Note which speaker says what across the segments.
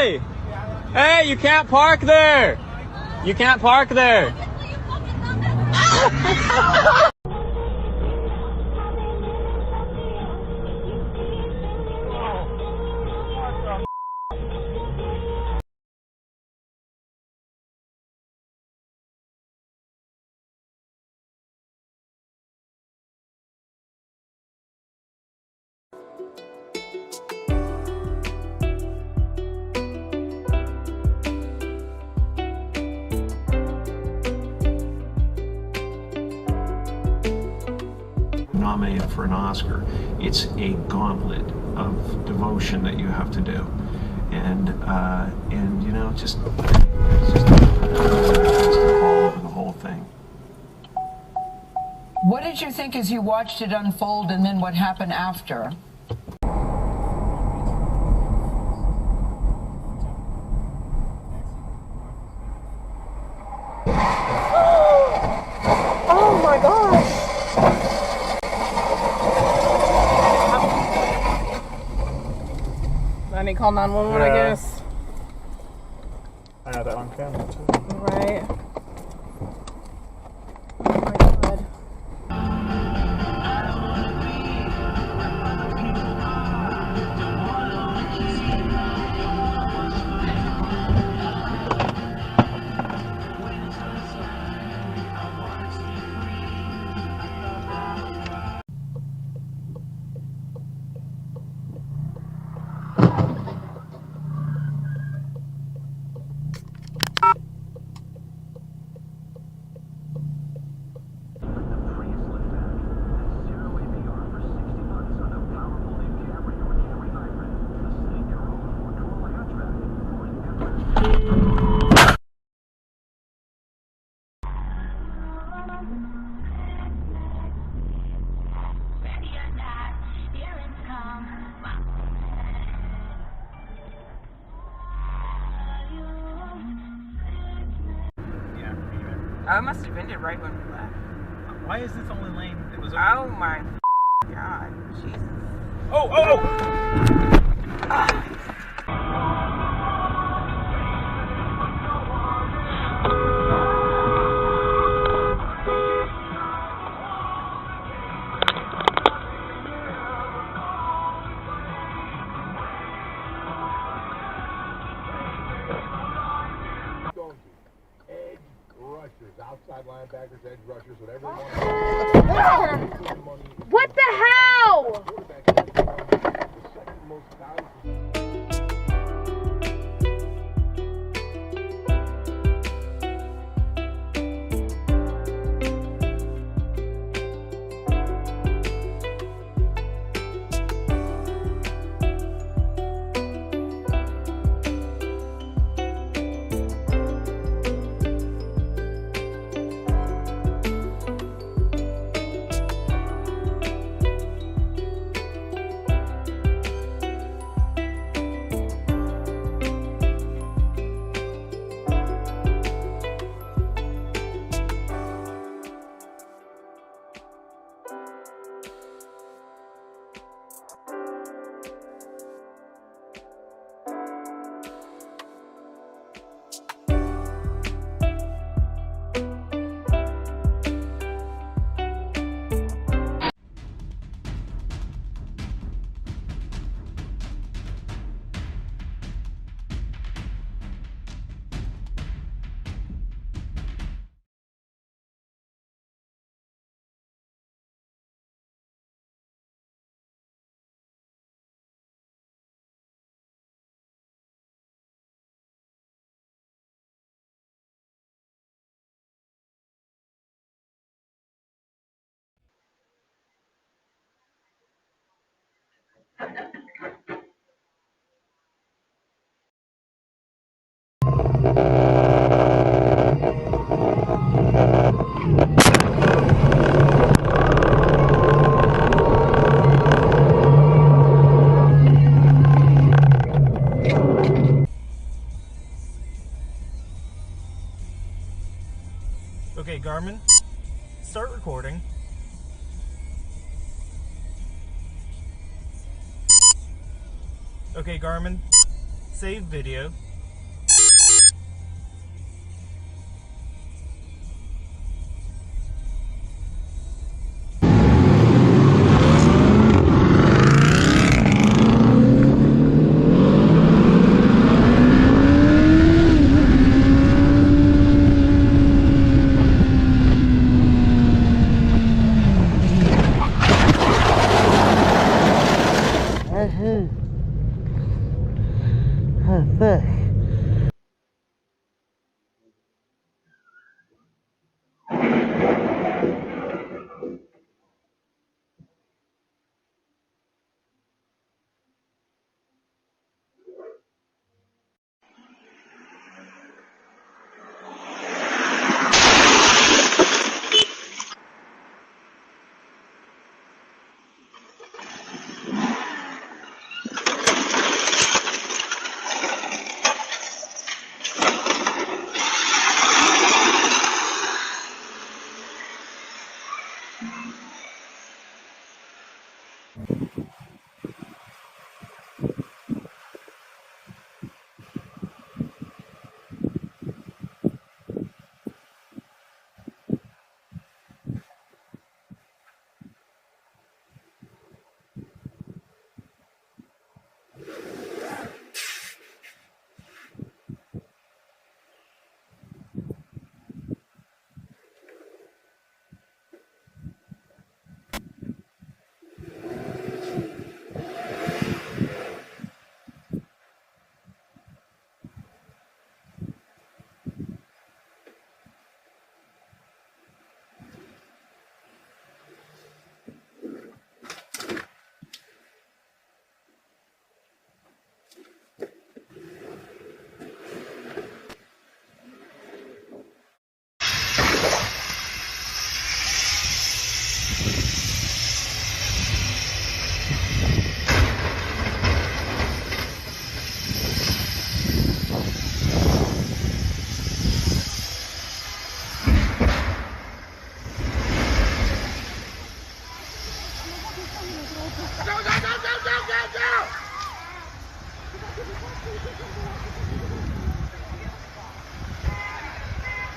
Speaker 1: Hey! Hey, you can't park there! You can't park there!
Speaker 2: Nominated for an Oscar. It's a gauntlet of devotion that you have to do, and you know, just all over the whole thing.
Speaker 3: What did you think as you watched it unfold, and then what happened after?
Speaker 4: Oh my gosh! I need to call 911, I guess.
Speaker 5: I have that on camera too.
Speaker 4: Right. Oh my god.
Speaker 6: I must have ended right when we left.
Speaker 5: Why is this only lane? It was.
Speaker 6: Oh my god. Jesus.
Speaker 5: Oh! Oh! Oh!
Speaker 7: Outside linebackers, edge rushers, whatever they want.
Speaker 4: What the hell?
Speaker 5: Okay, Garmin, start recording. Okay, Garmin, Save video.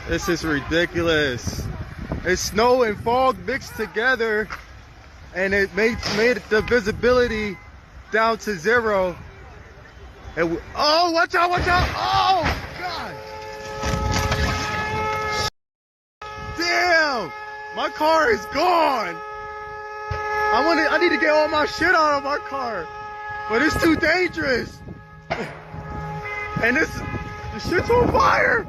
Speaker 8: This is ridiculous. It's snow and fog mixed together, and it made the visibility down to 0. And oh, watch out, watch out! Oh, God! Damn! My car is gone! I need to get all my shit out of my car, but it's too dangerous. And the shit's on fire!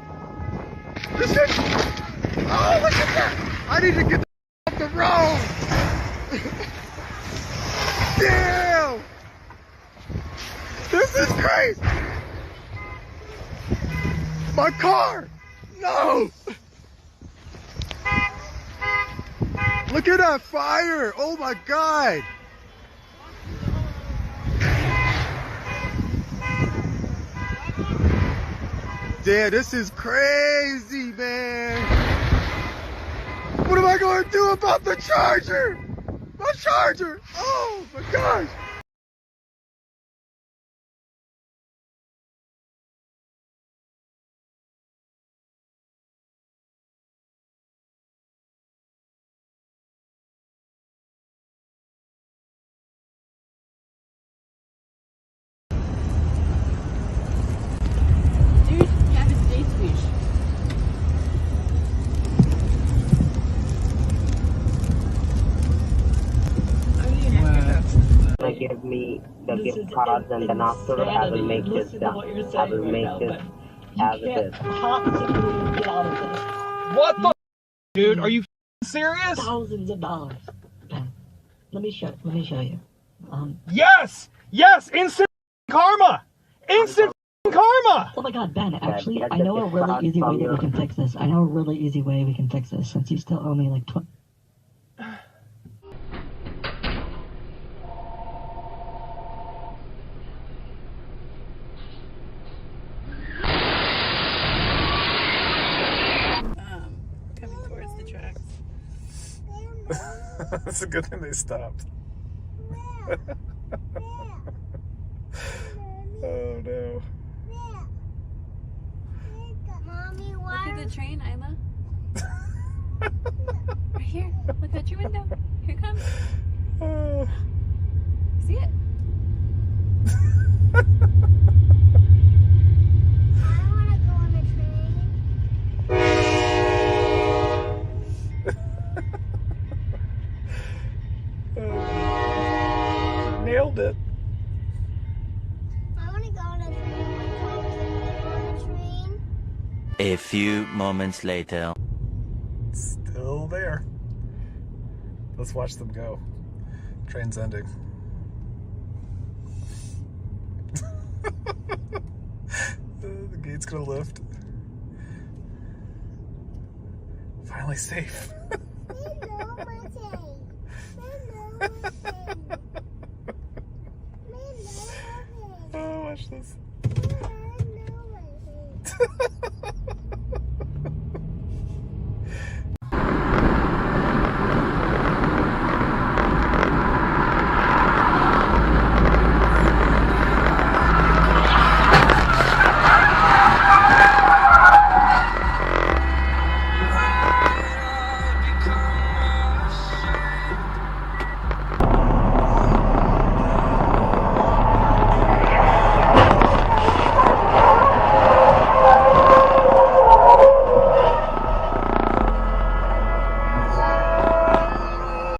Speaker 8: This shit, oh, look at that! I need to get off the road! Damn! This is crazy! My car! No! Look at that fire! Oh my God! Damn, this is crazy, man. What am I going to do about the charger? My charger! Oh my gosh!
Speaker 9: Give me the gift cards, and then after I will make this done. I will make this as it is.
Speaker 1: What the dude? Are you serious?
Speaker 10: Thousands of dollars. Let me show you.
Speaker 5: Yes! Yes! Instant karma! Instant karma!
Speaker 10: Oh my God, Ben, actually, I know a really easy way that we can fix this. Since you still owe me like
Speaker 4: coming towards the tracks.
Speaker 5: That's a good thing they stopped. Oh no.
Speaker 4: the train, Isla? Right here. Look out your window. Here it comes. See it?
Speaker 11: I want to go on the
Speaker 5: train. Nailed it.
Speaker 11: I want to go on a train. What time is it on a train?
Speaker 12: A few moments later.
Speaker 5: Still there. Let's watch them go. Train's ending. The gate's gonna lift. Finally safe. Oh, watch this.